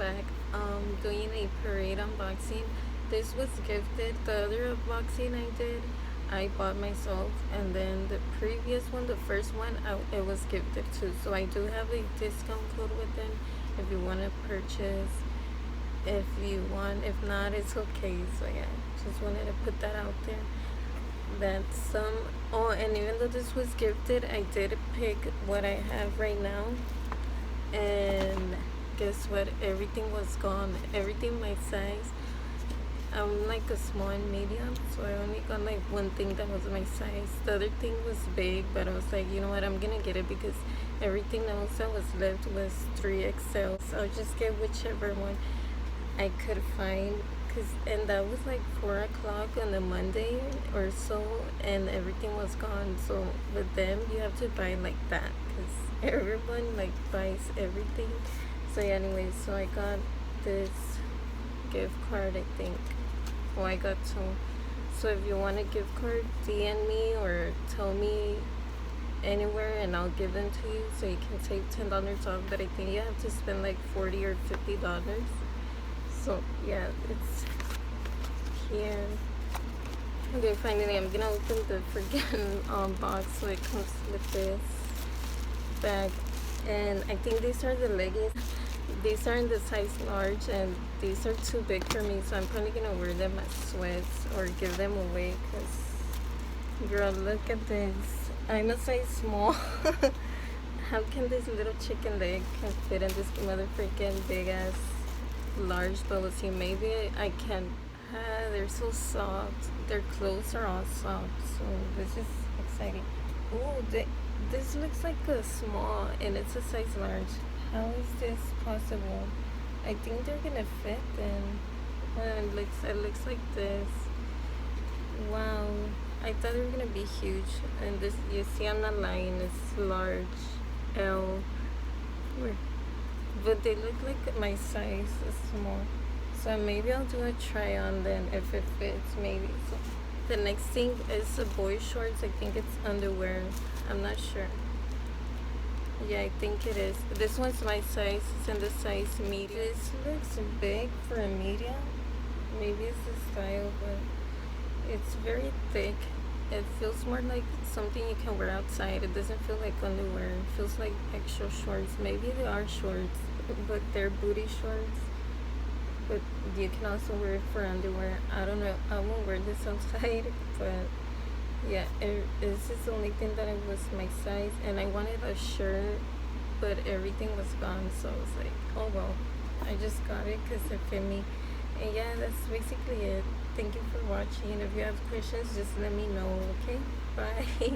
back doing a parade unboxing. This was gifted. The other unboxing I bought myself, and then the previous one, the first one, it was gifted too. So I do have a discount code with them if you want to purchase. If you want, if not, it's okay. So yeah, just wanted to put that out there. That's some. Oh, and even though this was gifted, I did pick what I have right now, and guess what, everything was gone. Everything my size. I'm like a small and medium, so I only got like one thing that was my size. The other thing was big, but I was like, you know what, I'm gonna get it because everything else that was left was 3XL. So I'll just get whichever one I could find. And that was like 4 o'clock on a Monday or so, and everything was gone. So with them, you have to buy like that because everyone like buys everything. So yeah, anyways, so I got this gift card, I think. Oh, I got two. So if you want a gift card, DM me or tell me anywhere and I'll give them to you, so you can save $10 off. But I think you have to spend like $40 or $50. So yeah, it's here. Okay, finally I'm gonna open the freaking box. So it comes with this bag, and I think these are the leggings. These are in the size large, and these are too big for me, so I'm probably gonna wear them as sweats or give them away. Cause girl, look at this. I'm a size small. How can this little chicken leg can fit in this mother freaking big ass large bubble tea? Maybe I can. They're so soft. Their clothes are all soft, so this is exciting. Oh, this looks like a small and it's a size large. How is this possible? I think they're gonna fit then. It looks like this. Wow, I thought they were gonna be huge. And this, you see, I'm not lying, it's large L. But they look like my size is small. So maybe I'll do a try on then if it fits, maybe. So the next thing is a boy shorts. I think it's underwear. I'm not sure. Yeah, I think it is. This one's my size. It's in the size medium. This looks big for a medium. Maybe it's the style, but it's very thick. It feels more like something you can wear outside. It doesn't feel like underwear. It feels like extra shorts. Maybe they are shorts, but they're booty shorts. But you can also wear it for underwear. I don't know. I won't wear this outside, but yeah, this is the only thing that it was my size. And I wanted a shirt, but everything was gone. So I was like, oh well, I just got it because it fit me. And yeah, that's basically it. Thank you for watching. If you have questions, just let me know, okay? Bye.